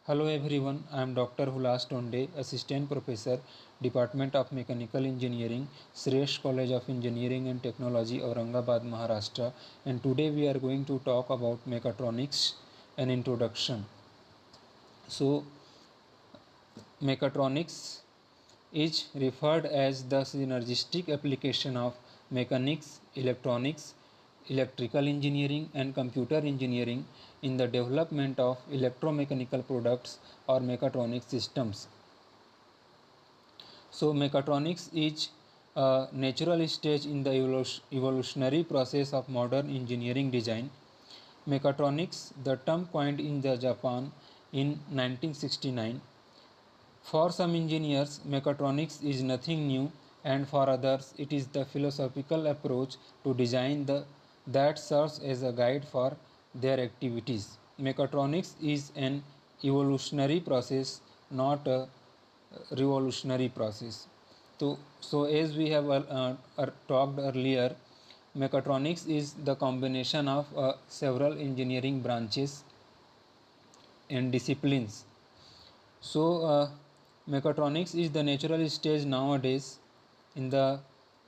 Hello everyone, I am Dr. Hulas Tonde, Assistant Professor, Department of Mechanical Engineering, Sresh College of Engineering and Technology, Aurangabad, Maharashtra, and today we are going to talk about mechatronics and introduction. So, mechatronics is referred as the synergistic application of mechanics, electronics, electrical engineering and computer engineering in the development of electromechanical products or mechatronic systems. So mechatronics is a natural stage in the evolutionary process of modern engineering design. Mechatronics, the term coined in Japan in 1969. For some engineers, mechatronics is nothing new, and for others, it is the philosophical approach to design that serves as a guide for their activities. Mechatronics is an evolutionary process, not a revolutionary process. So as we have talked earlier, mechatronics is the combination of several engineering branches and disciplines. So, mechatronics is the natural stage nowadays in the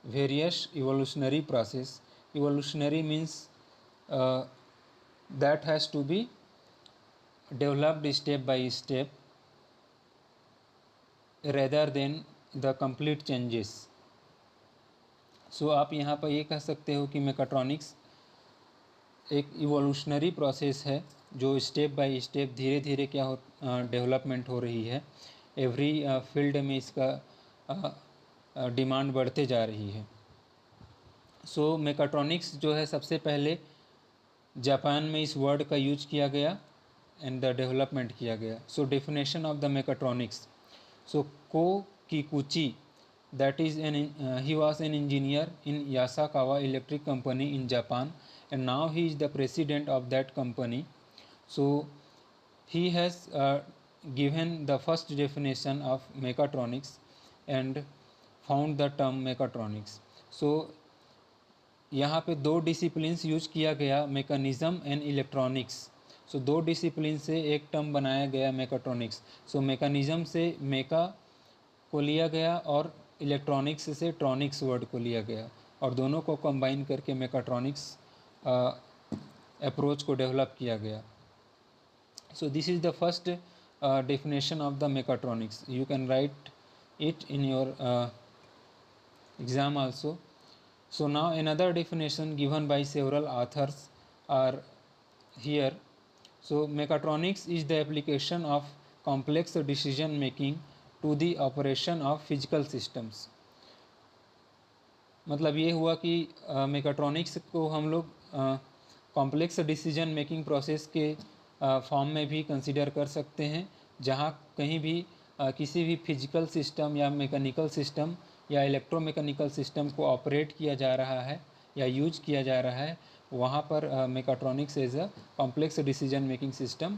various evolutionary process. Evolutionary means that has to be developed step by step rather than the complete changes. So आप यहाँ पर ये कह सकते हो कि mechatronics एक evolutionary process है जो स्टेप बाय स्टेप धीरे धीरे क्या हो डेवलपमेंट हो रही है। एवरी फील्ड में इसका डिमांड बढ़ते जा रही है। सो मेकाट्रॉनिक्स जो है सबसे पहले जापान में इस वर्ड का यूज किया गया एंड द डेवलपमेंट किया गया। So definition of the mechatronics, so को Kikuchi that is he was an engineer in Yasakawa Electric Company in Japan, and now he is the president of that company. So he has given the first definition of mechatronics and found the term mechatronics. So यहाँ पे दो disciplines use किया गया, mechanism and electronics. सो दो discipline से एक term बनाया गया मेकाट्रॉनिक्स। सो मैकेनिज्म से मेका को लिया गया और इलेक्ट्रॉनिक्स से ट्रॉनिक्स वर्ड को लिया गया, और दोनों को कंबाइन करके मेकाट्रॉनिक्स अप्रोच को डेवलप किया गया। सो this is the first definition of the mechatronics. You can write it in your exam also. So now another definition given by several authors are here. So mechatronics is the application of complex decision making to the operation of physical systems. मतलब ये हुआ कि mechatronics को हम लोग complex decision making process के form में भी कंसिडर कर सकते हैं, जहाँ कहीं भी किसी भी फिजिकल सिस्टम या मैकेनिकल सिस्टम या इलेक्ट्रोमैकेनिकल सिस्टम को ऑपरेट किया जा रहा है या यूज किया जा रहा है, वहाँ पर mechatronics as a complex decision making system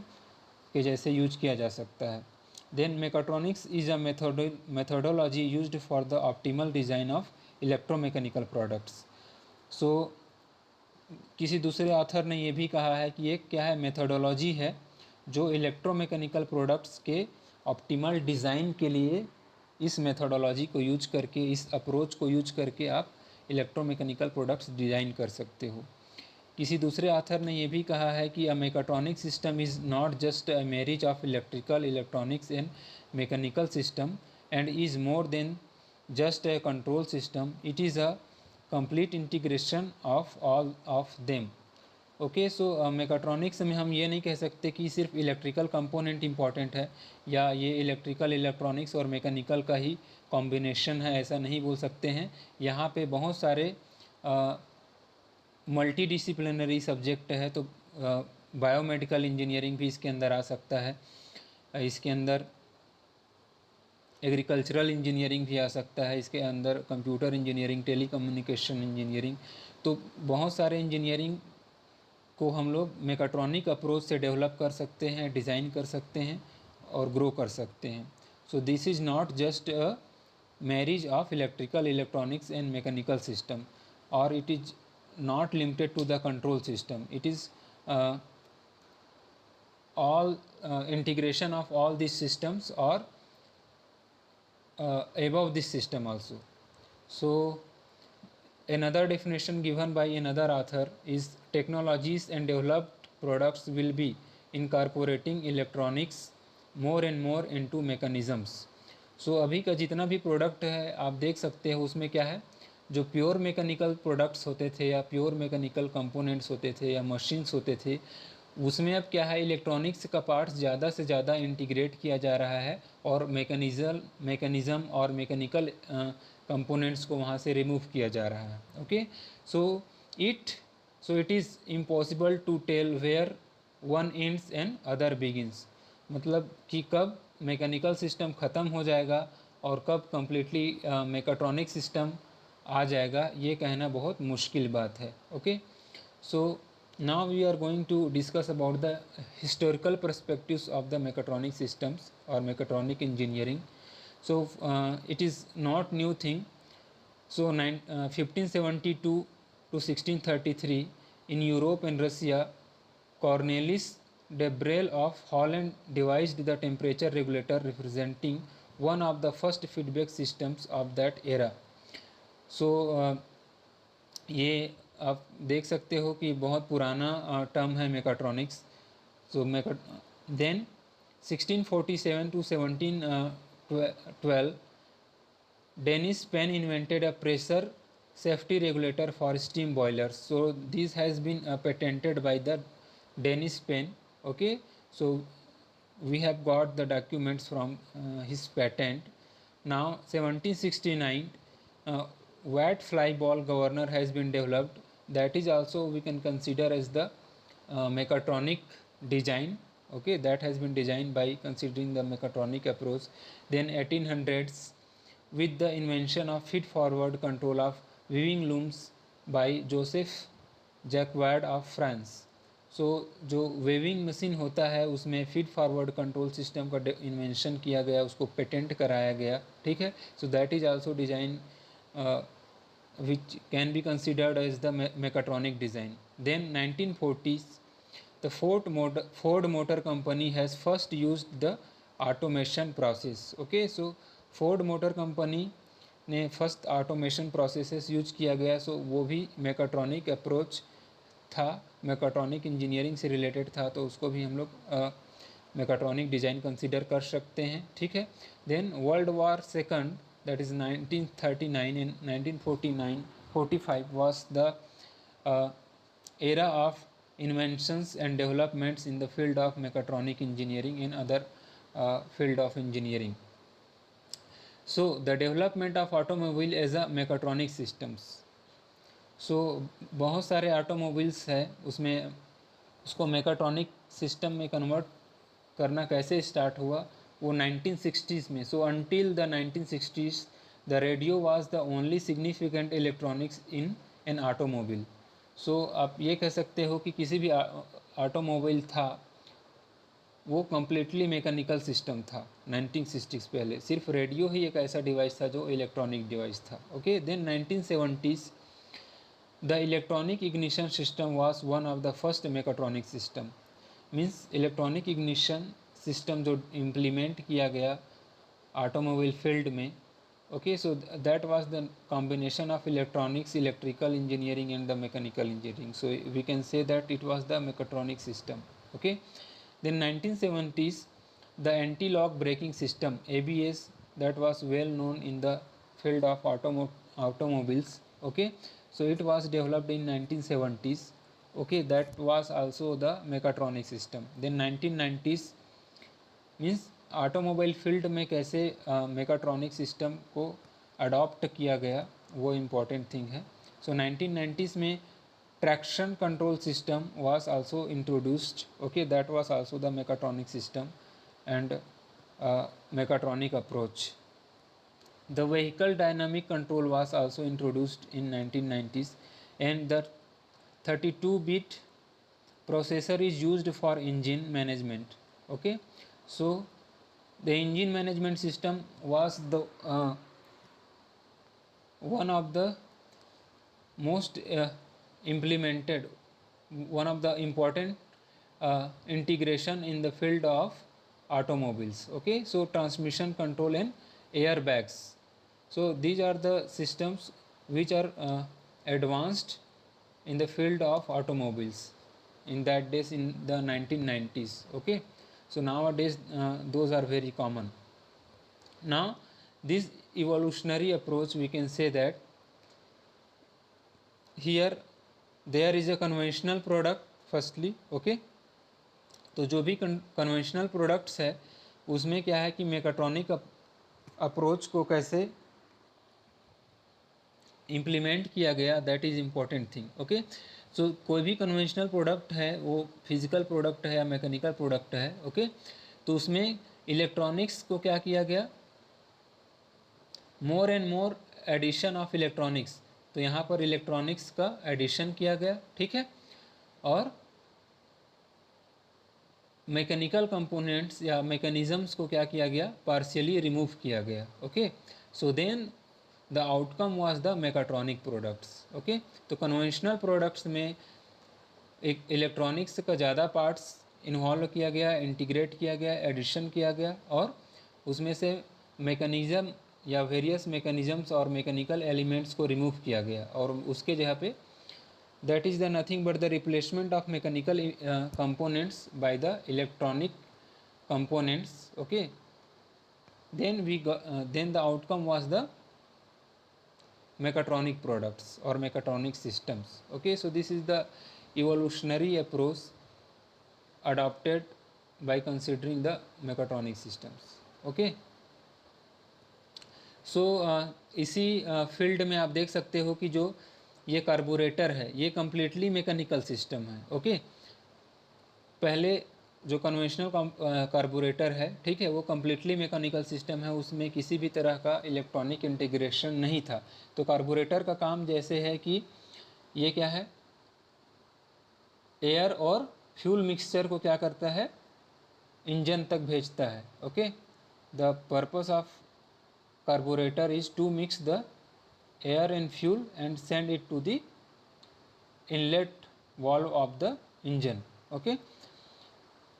के जैसे यूज किया जा सकता है. Then mechatronics is a methodology used for the optimal design of electromechanical products. So किसी दूसरे ऑथर ने ये भी कहा है कि एक क्या है, मेथोडोलॉजी है जो इलेक्ट्रोमैकेनिकल प्रोडक्ट्स के ऑप्टिमल डिज़ाइन के लिए इस मेथोडोलॉजी को यूज करके, इस अप्रोच को यूज करके आप इलेक्ट्रोमैकेनिकल प्रोडक्ट्स डिज़ाइन कर सकते हो. किसी दूसरे ऑथर ने यह भी कहा है कि a mechatronic system is not just a marriage of electrical, electronics and mechanical system and is more than just a control system. It is a complete integration of all of them. Okay. So mechatronics में हम ये नहीं कह सकते कि सिर्फ electrical component important है या ये इलेक्ट्रिकल, इलेक्ट्रॉनिक्स और मैकेनिकल का ही कॉम्बिनेशन है, ऐसा नहीं बोल सकते हैं. यहाँ पे बहुत सारे मल्टी डिसिप्लिनरी सब्जेक्ट है, तो बायोमेडिकल इंजीनियरिंग भी इसके अंदर आ सकता है, इसके अंदर एग्रीकल्चरल इंजीनियरिंग भी आ सकता है, इसके अंदर कंप्यूटर इंजीनियरिंग, टेलीकम्युनिकेशन इंजीनियरिंग. तो बहुत सारे इंजीनियरिंग को हम लोग मेकाट्रॉनिक अप्रोच से डेवलप कर सकते हैं, डिज़ाइन कर सकते हैं और ग्रो कर सकते हैं. So this is not just a marriage of electrical, electronics and mechanical system, और it is not limited to the control system. It is all integration of all these systems or above this system also. So another definition given by another author is technologies and developed products will be incorporating electronics more and more into mechanisms. So अभी का जितना भी product है आप देख सकते हो उसमें क्या है, जो प्योर मैकेनिकल प्रोडक्ट्स होते थे या प्योर मैकेनिकल कंपोनेंट्स होते थे या मशीन्स होते थे, उसमें अब क्या है, इलेक्ट्रॉनिक्स का पार्ट्स ज़्यादा से ज़्यादा इंटीग्रेट किया जा रहा है और मैकेनिज़्म और मैकेनिकल कंपोनेंट्स को वहाँ से रिमूव किया जा रहा है. Okay, so it is impossible to tell where one ends and other begins. मतलब कि कब मैकेनिकल सिस्टम ख़त्म हो जाएगा और कब कम्प्लीटली मैकेट्रॉनिक सिस्टम आ जाएगा, ये कहना बहुत मुश्किल बात है. Okay, so now we are going to discuss about the historical perspectives of the mechatronic systems or mechatronic engineering. So it is not new thing. So 1572 to 1633 in Europe and Russia, Cornelis de Broglie of Holland devised the temperature regulator, representing one of the first feedback systems of that era. So ये आप देख सकते हो कि बहुत पुराना term है mechatronics. So then 1647 to 1712 Denis Papin invented a pressure safety regulator for steam boilers. So this has been patented by the Dennis Penn. Okay, so we have got the documents from his patent. Now 1769 Watt fly ball governor has been developed. That is also we can consider as the mechatronic design. Okay, that has been designed by considering the mechatronic approach. Then 1800s with the invention of feed forward control of weaving looms by Joseph Jacquard of France. सो जो waving machine होता है उसमें feed forward control system का invention किया गया, उसको patent कराया गया. ठीक है, so that is also design which can be considered as the mechatronic design. Then 1940s, the Ford Motor Company has first used the automation process. Okay, so Ford Motor Company ने first automation processes use किया गया. सो वो भी mechatronic approach था, mechatronic engineering से related था, तो उसको भी हम लोग मेकाट्रॉनिक डिज़ाइन कंसिडर कर सकते हैं. ठीक है, then world war second, that is 1939 and 1945 was the era of inventions and developments in the field of mechatronic engineering and other field of engineering. So the development of automobile as a mechatronic systems. So बहुत सारे automobiles है, उसमें उसको mechatronic system में convert करना कैसे start हुआ, वो 1960s में. So until the 1960s the radio was the only significant electronics in an automobile. So आप ये कह सकते हो कि किसी भी ऑटोमोबाइल था वो कम्प्लीटली मैकेनिकल सिस्टम था. 1960s पहले सिर्फ रेडियो ही एक ऐसा डिवाइस था जो इलेक्ट्रॉनिक डिवाइस था. Okay, then 1970s the electronic ignition system was one of the first mechatronic system. Means electronic ignition system जो इम्प्लीमेंट किया गया ऑटोमोबाइल फील्ड में. Okay, so that was the combination of electronics, electrical engineering and the mechanical engineering. So we can say that it was the mechatronic system. Okay, then 1970s the anti-lock braking system ABS, that was well known in the field of automobiles. Okay, so it was developed in 1970s. Okay, that was also the mechatronic system. Then 1990s means automobile field में कैसे mechatronic system को adopt किया गया वो important thing है. सो 1990s में traction control system was also introduced. Okay, that was also the mechatronic system and mechatronic approach. The vehicle dynamic control was also introduced in 1990s and the 32-bit processor is used for engine management. Okay, so the engine management system was the one of the most implemented, one of the important integration in the field of automobiles. Okay, so transmission control and airbags. So these are the systems which are advanced in the field of automobiles in that days, in the 1990s. Okay, so nowadays those are very common. Now this evolutionary approach, we can say that here there is a conventional product firstly. okay, तो जो भी conventional products है उसमें क्या है कि mechatronic approach को कैसे इम्प्लीमेंट किया गया, that is important thing. Okay, so कोई भी कन्वेंशनल प्रोडक्ट है वो फिजिकल प्रोडक्ट है या मैकेनिकल प्रोडक्ट है. ओके, तो उसमें इलेक्ट्रॉनिक्स को क्या किया गया, more and more addition of electronics. तो यहाँ पर इलेक्ट्रॉनिक्स का एडिशन किया गया. ठीक है, और मैकेनिकल कंपोनेंट्स या मैकेनिज़म्स को क्या किया गया, पार्शियली रिमूव किया गया. Okay, so then the outcome was the mechatronic products. Okay, तो कन्वेंशनल प्रोडक्ट्स में एक इलेक्ट्रॉनिक्स का ज़्यादा पार्ट्स इन्वॉल्व किया गया, इंटीग्रेट किया गया, एडिशन किया गया, और उसमें से मैकेनिज़्म या वेरियस मैकेनिज़म्स और मैकेनिकल एलिमेंट्स को रिमूव किया गया, और उसके जगह पे that is the nothing but the replacement of mechanical components by the electronic components. Okay, then we got then the outcome was the mechatronic products or mechatronic systems. Okay, so this is the evolutionary approach adopted by considering the mechatronic systems. Okay, so इसी field में आप देख सकते हो कि जो ये carburettor है ये कम्प्लीटली मैकेनिकल सिस्टम है. ओके, पहले जो कन्वेंशनल कार्बोरेटर है, ठीक है, वो कम्प्लीटली मैकेनिकल सिस्टम है, उसमें किसी भी तरह का इलेक्ट्रॉनिक इंटीग्रेशन नहीं था. तो कार्बोरेटर का काम जैसे है कि ये क्या है, एयर और फ्यूल मिक्सचर को क्या करता है, इंजन तक भेजता है. Okay, the purpose of carburettor is to mix the air and fuel and send it to the inlet valve of the engine. okay,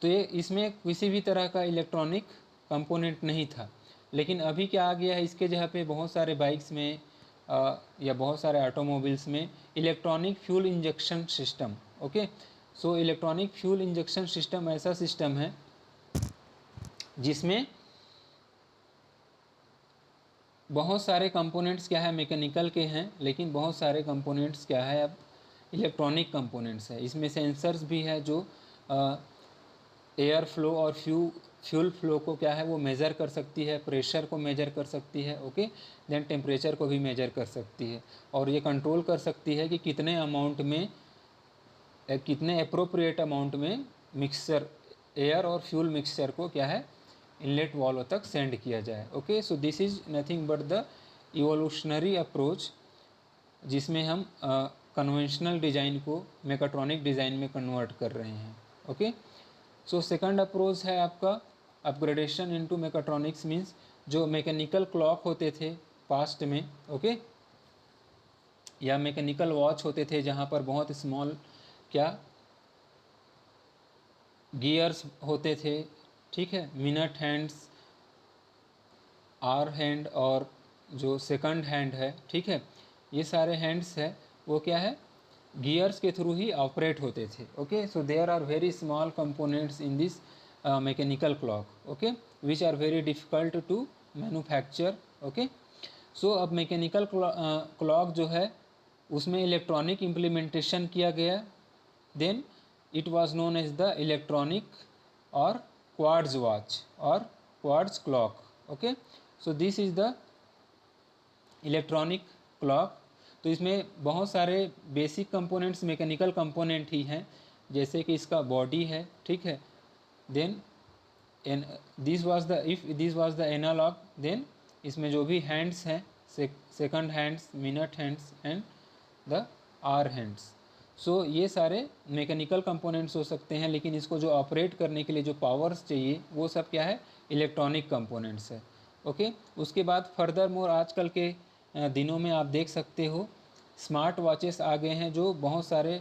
तो ये इसमें किसी भी तरह का इलेक्ट्रॉनिक कंपोनेंट नहीं था. लेकिन अभी क्या आ गया है, इसके जगह पे बहुत सारे बाइक्स में या बहुत सारे ऑटोमोबाइल्स में electronic fuel injection system. Okay, so electronic fuel injection system ऐसा सिस्टम है जिसमें बहुत सारे कंपोनेंट्स क्या है, मैकेनिकल के हैं, लेकिन बहुत सारे कंपोनेंट्स क्या है, अब इलेक्ट्रॉनिक कंपोनेंट्स है. इसमें सेंसर्स भी है जो एयर फ्लो और फ्यूल फ्लो को क्या है वो मेज़र कर सकती है, प्रेशर को मेज़र कर सकती है. ओके, देन टेम्परेचर को भी मेज़र कर सकती है, और ये कंट्रोल कर सकती है कि कितने अमाउंट में, कितने अप्रोप्रिएट अमाउंट में मिक्सचर, एयर और फ्यूल मिक्सचर को क्या है इनलेट वाल्व तक सेंड किया जाए. Okay, so this is nothing but the evolutionary approach जिसमें हम कन्वेंशनल डिज़ाइन को मेकाट्रॉनिक डिज़ाइन में कन्वर्ट कर रहे हैं. ओके, सो सेकंड अप्रोच है आपका अपग्रेडेशन इनटू मेकाट्रॉनिक्स. मींस जो मैकेनिकल क्लॉक होते थे पास्ट में, ओके, या मैकेनिकल वॉच होते थे जहाँ पर बहुत स्मॉल क्या गियर्स होते थे, ठीक है, मिनट हैंड्स, आवर हैंड और जो सेकंड हैंड है, ठीक है, ये सारे हैंड्स है वो क्या है गियर्स के थ्रू ही ऑपरेट होते थे. Okay, so there are very small components in this mechanical clock. Okay, which are very difficult to manufacture. Okay, so अब मैकेनिकल क्लॉक जो है उसमें इलेक्ट्रॉनिक इम्प्लीमेंटेशन किया गया. Then it was known as the electronic और quartz watch और quartz clock. Okay, so this is the electronic clock. तो इसमें बहुत सारे बेसिक कंपोनेंट्स मैकेनिकल कंपोनेंट ही हैं, जैसे कि इसका बॉडी है, ठीक है, then this was the analogue. Then इसमें जो भी हैंड्स हैं, second hands, minute hands and the hour hands. So ये सारे मैकेनिकल कंपोनेंट्स हो सकते हैं, लेकिन इसको जो ऑपरेट करने के लिए जो पावर्स चाहिए वो सब क्या है इलेक्ट्रॉनिक कंपोनेंट्स है. ओके, उसके बाद फर्दर मोर आजकल के दिनों में आप देख सकते हो स्मार्ट वॉचेस आ गए हैं जो बहुत सारे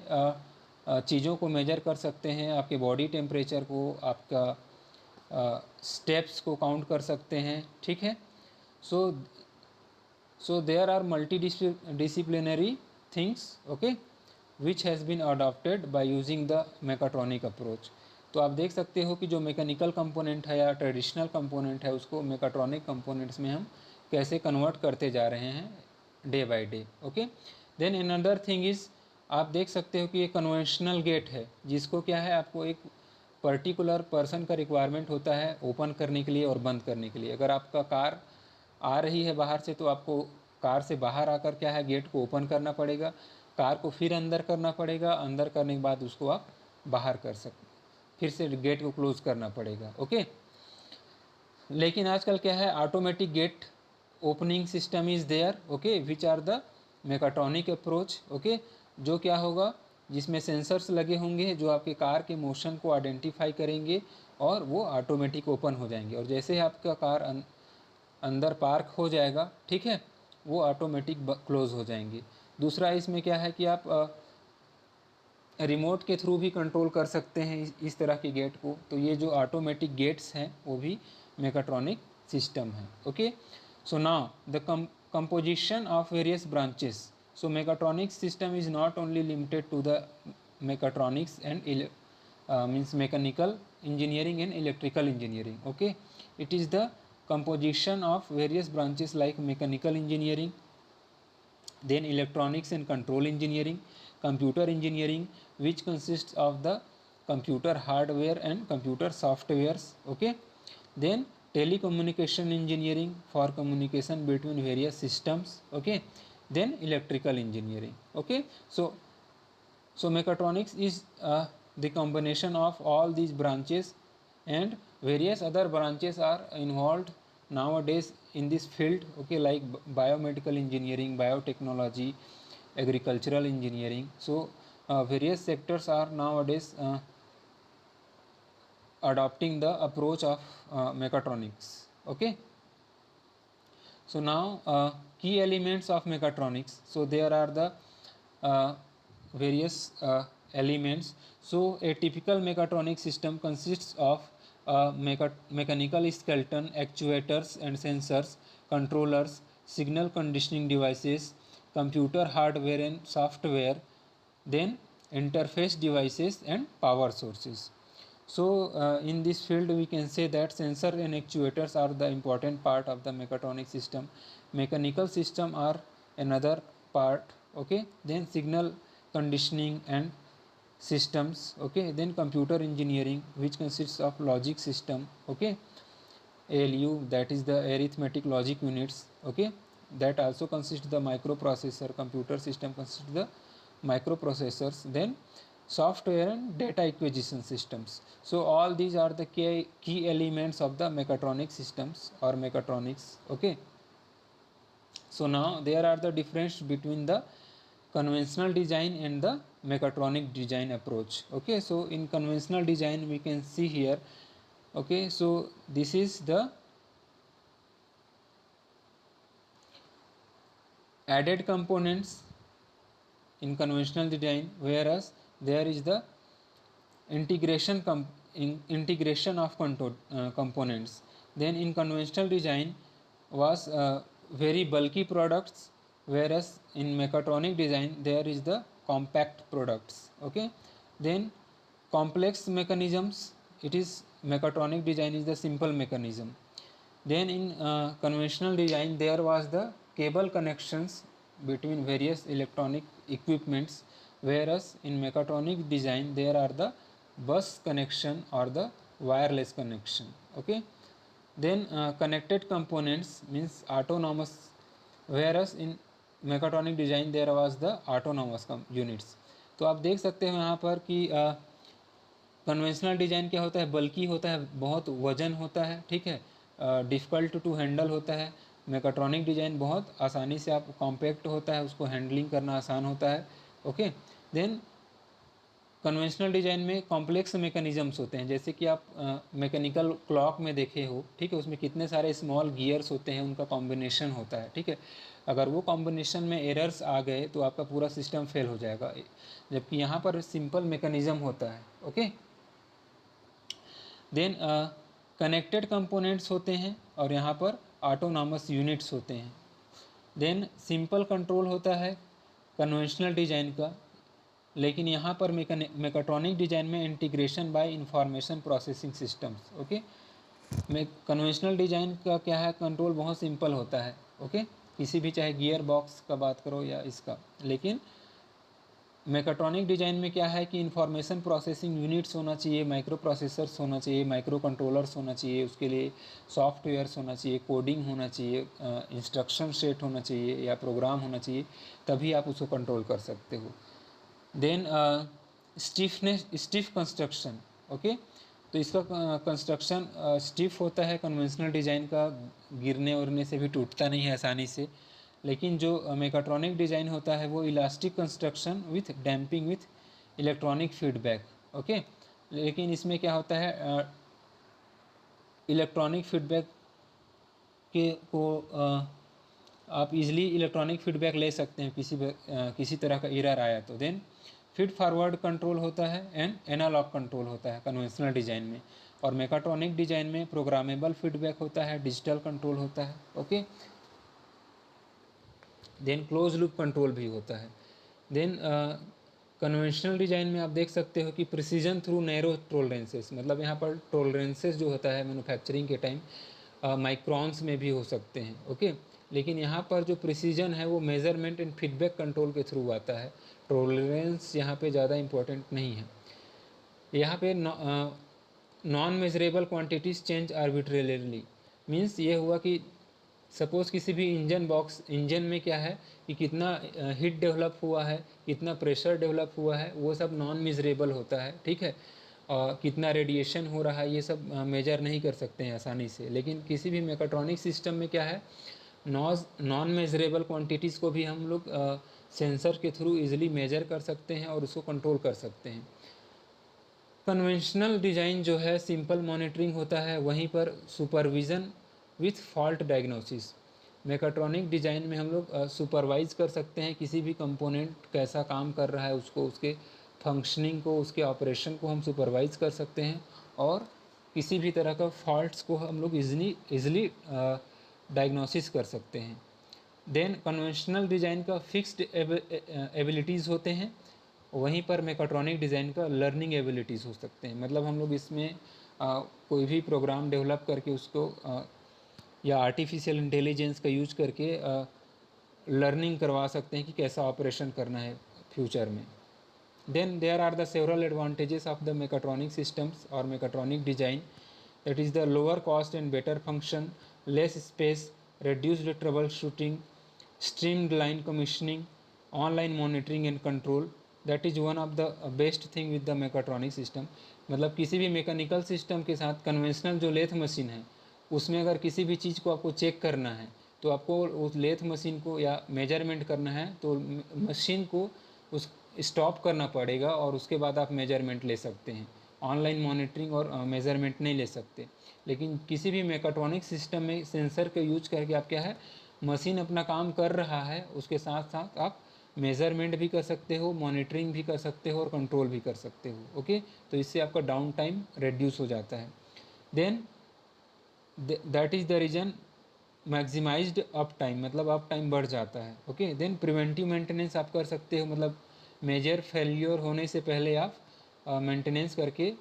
चीज़ों को मेजर कर सकते हैं, आपके बॉडी टेम्परेचर को, आपका स्टेप्स को काउंट कर सकते हैं, ठीक है। So there are multi disciplinary things, okay, which has been adopted by using the mechatronic approach. तो आप देख सकते हो कि जो मैकेनिकल कंपोनेंट है या ट्रेडिशनल कंपोनेंट है उसको मेकाट्रॉनिक कंपोनेंट्स में हम कैसे कन्वर्ट करते जा रहे हैं day by day, okay. Then another thing is, आप देख सकते हो कि ये कन्वेंशनल गेट है जिसको क्या है, आपको एक पर्टिकुलर पर्सन का रिक्वायरमेंट होता है ओपन करने के लिए और बंद करने के लिए। अगर आपका कार आ रही है बाहर से तो आपको कार से बाहर आकर क्या है, गेट को ओपन करना पड़ेगा, कार को फिर अंदर करना पड़ेगा, अंदर करने के बाद उसको आप बाहर कर सकते, फिर से गेट को क्लोज करना पड़ेगा, ओके। लेकिन आजकल क्या है, automatic gate opening system is there, okay, which are the mechatronic approach, okay, जो क्या होगा, जिसमें सेंसर्स लगे होंगे जो आपके कार के मोशन को आइडेंटिफाई करेंगे और वो ऑटोमेटिक ओपन हो जाएंगे, और जैसे ही आपका कार अंदर पार्क हो जाएगा, ठीक है, वो ऑटोमेटिक क्लोज हो जाएंगे। दूसरा इसमें क्या है कि आप रिमोट के थ्रू भी कंट्रोल कर सकते हैं इस तरह के गेट को। तो ये जो ऑटोमेटिक गेट्स हैं वो भी मेकाट्रॉनिक सिस्टम है, okay. So now the composition of various branches. So mechatronics system is not only limited to the mechatronics and means mechanical engineering and electrical engineering, okay. It is the composition of various branches like mechanical engineering, then electronics and control engineering, computer engineering, which consists of the computer hardware and computer softwares, okay. Then telecommunication engineering for communication between various systems, okay. Then electrical engineering, okay. So mechatronics is the combination of all these branches, and various other branches are involved nowadays in this field, okay, like biomedical engineering, biotechnology, agricultural engineering. So various sectors are nowadays adopting the approach of mechatronics, okay. So now key elements of mechatronics. So there are the various elements. So a typical mechatronic system consists of mechanical skeleton, actuators and sensors, controllers, signal conditioning devices, computer hardware and software, then interface devices and power sources. So in this field we can say that sensor and actuators are the important part of the mechatronic system. Mechanical system are another part, okay. Then signal conditioning and systems, okay. Then computer engineering, which consists of logic system, okay. ALU, that is the arithmetic logic units, okay. That also consists the microprocessor. Computer system consists the microprocessors. Then software and data acquisition systems. So all these are the key elements of the mechatronic systems or mechatronics, okay. So now there are the difference between the conventional design and the mechatronic design approach, okay. So in conventional design we can see here, okay, so this is the added components in conventional design, whereas there is the integration of components. Then in conventional design was very bulky products, whereas in mechatronic design there is the compact products, okay. Then complex mechanisms, it is mechatronic design is the simple mechanism. Then in conventional design there was the cable connections between various electronic equipments, whereas in mechatronic design there are the bus connection or the wireless connection, okay. Then connected components means autonomous, whereas in mechatronic design there was the autonomous units. तो आप देख सकते हो यहाँ पर कि conventional design क्या होता है, बल्कि होता है, बहुत वजन होता है, ठीक है, डिफ़िकल्ट टू हैंडल होता है। मेकाट्रॉनिक डिज़ाइन बहुत आसानी से आप कॉम्पैक्ट होता है, उसको हैंडलिंग करना आसान होता है, ओके। देन कन्वेंशनल डिजाइन में कॉम्प्लेक्स मैकेनिज्म्स होते हैं, जैसे कि आप मैकेनिकल क्लॉक में देखे हो, ठीक है, उसमें कितने सारे स्मॉल गियर्स होते हैं, उनका कॉम्बिनेशन होता है, ठीक है। अगर वो कॉम्बिनेशन में एरर्स आ गए तो आपका पूरा सिस्टम फेल हो जाएगा, जबकि यहाँ पर सिंपल मैकेनिज्म होता है। ओके, देन कनेक्टेड कंपोनेंट्स होते हैं और यहाँ पर ऑटोनॉमस यूनिट्स होते हैं। देन सिंपल कंट्रोल होता है कन्वेंशनल डिजाइन का, लेकिन यहाँ पर मेकाट्रॉनिक डिजाइन में integration by information processing systems. Okay, conventional design का क्या है, कंट्रोल बहुत सिंपल होता है। ओके, किसी भी चाहे गियर बॉक्स का बात करो या इसका, लेकिन मेकाट्रॉनिक डिजाइन में क्या है कि इंफॉर्मेशन प्रोसेसिंग यूनिट्स होना चाहिए, माइक्रो प्रोसेसर्स होना चाहिए, माइक्रो कंट्रोलर्स होना चाहिए, उसके लिए सॉफ्टवेयर्स होना चाहिए, कोडिंग होना चाहिए, इंस्ट्रक्शन सेट होना चाहिए या प्रोग्राम होना चाहिए, तभी आप उसको कंट्रोल कर सकते हो। Then stiff construction. ओके, तो इसका कंस्ट्रक्शन स्टिफ होता है कन्वेंशनल डिज़ाइन का, गिरने उड़ने से भी टूटता नहीं है आसानी से। लेकिन जो मेकाट्रॉनिक डिज़ाइन होता है वो elastic construction with damping with electronic feedback. Okay, लेकिन इसमें क्या होता है, इलेक्ट्रॉनिक फीडबैक को आप इजीली इलेक्ट्रॉनिक फीडबैक ले सकते हैं किसी तरह का एरर आया तो। देन फीड फॉरवर्ड कंट्रोल होता है एंड एनालॉग कंट्रोल होता है कन्वेंशनल डिज़ाइन में, और मेकाट्रॉनिक डिज़ाइन में प्रोग्रामेबल फीडबैक होता है, डिजिटल कंट्रोल होता है। Okay, then close loop control भी होता है। देन कन्वेंशनल डिज़ाइन में आप देख सकते हो कि प्रिसीजन थ्रू नैरो टोलरेंसेस, मतलब यहाँ पर टोलरेंसेस जो होता है मैन्युफैक्चरिंग के टाइम माइक्रॉन्स में भी हो सकते हैं। ओके, लेकिन यहाँ पर जो प्रिसीजन है वो मेजरमेंट एंड फीडबैक कंट्रोल के थ्रू आता है, टोलरेंस यहाँ पे ज़्यादा इम्पोर्टेंट नहीं है। यहाँ पे non measurable quantities change arbitrarily, means ये हुआ कि सपोज़ किसी भी इंजन में क्या है कि कितना हीट डेवलप हुआ है, कितना प्रेशर डेवलप हुआ है, वो सब नॉन मेजरेबल होता है, ठीक है। कितना रेडिएशन हो रहा है, ये सब मेजर नहीं कर सकते हैं आसानी से। लेकिन किसी भी मेकाट्रॉनिक सिस्टम में क्या है, नॉन मेजरेबल क्वांटिटीज़ को भी हम लोग सेंसर के थ्रू इजीली मेजर कर सकते हैं और उसको कंट्रोल कर सकते हैं। कन्वेंशनल डिज़ाइन जो है सिंपल मॉनिटरिंग होता है, वहीं पर supervision with fault diagnosis. Mechatronic design में हम लोग सुपरवाइज़ कर सकते हैं किसी भी कंपोनेंट कैसा काम कर रहा है, उसको, उसके फंक्शनिंग को, उसके ऑपरेशन को हम सुपरवाइज़ कर सकते हैं, और किसी भी तरह का फॉल्ट्स को हम लोग इजली डायग्नोसिस कर सकते हैं। देन कन्वेंशनल डिज़ाइन का फिक्स्ड एबिलिटीज़ होते हैं, वहीं पर मेकाट्रॉनिक डिज़ाइन का लर्निंग एबिलिटीज़ हो सकते हैं। मतलब हम लोग इसमें कोई भी प्रोग्राम डेवलप करके उसको या आर्टिफिशियल इंटेलिजेंस का यूज करके लर्निंग करवा सकते हैं कि कैसा ऑपरेशन करना है फ्यूचर में। Then there are the several advantages of the mechatronic systems और mechatronic design, that is the lower cost and better function, less space, reduced troubleshooting, streamlined commissioning, online monitoring and control. That is one of the best thing with the mechatronic system. मतलब किसी भी mechanical system के साथ conventional जो lathe machine है, उसमें अगर किसी भी चीज़ को आपको चेक करना है तो आपको उस लेथ मशीन को या मेजरमेंट करना है तो मशीन को उस स्टॉप करना पड़ेगा और उसके बाद आप मेजरमेंट ले सकते हैं। ऑनलाइन मॉनिटरिंग और मेजरमेंट नहीं ले सकते। लेकिन किसी भी मेकाट्रॉनिक सिस्टम में सेंसर का यूज करके आप क्या है, मशीन अपना काम कर रहा है, उसके साथ साथ आप मेज़रमेंट भी कर सकते हो, मॉनिटरिंग भी कर सकते हो और कंट्रोल भी कर सकते हो। ओके, तो इससे आपका डाउन टाइम रिड्यूस हो जाता है। Then that is the reason maximized up time, मतलब अप टाइम बढ़ जाता है। ओके, देन प्रिवेंटिव मेंटेनेंस आप कर सकते हो, मतलब मेजर फेलियर होने से पहले आप मेंटेनेंस करके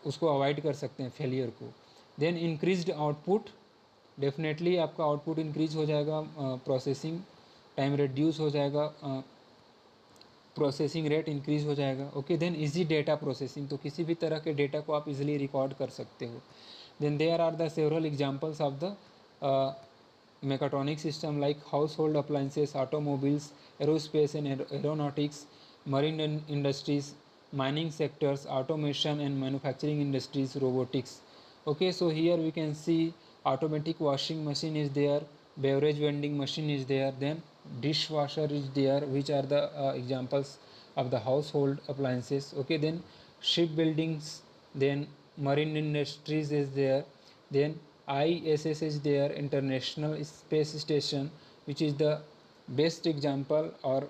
उसको अवॉइड कर सकते हैं फेलियर को। देन इंक्रीज्ड आउटपुट, डेफिनेटली आपका आउटपुट इंक्रीज हो जाएगा, प्रोसेसिंग टाइम रिड्यूस हो जाएगा, प्रोसेसिंग रेट इंक्रीज हो जाएगा। Okay, then easy data processing, तो किसी भी तरह के डेटा को आप इजीली रिकॉर्ड कर सकते हो। Then there are the several examples of the mechatronic system like household appliances, automobiles, aerospace and aeronautics, marine industries, mining sectors, automation and manufacturing industries, robotics. Okay, so here we can see automatic washing machine is there, beverage vending machine is there, then dishwasher is there, which are the examples of the household appliances. Okay, then shipbuildings, then marine industries is there, then ISS is there, International Space Station, which is the best example of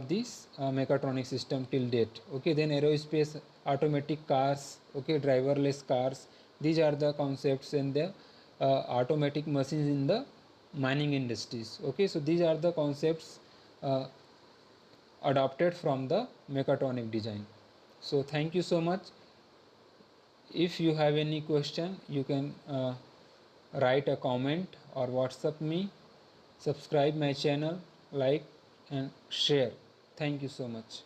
this mechatronic system till date. Okay, then aerospace, automatic cars, okay, driverless cars. These are the concepts and the automatic machines in the mining industries. Okay, so these are the concepts adopted from the mechatronic design. So thank you so much. If you have any question, you can write a comment or WhatsApp me. Subscribe my channel, like and share. Thank you so much.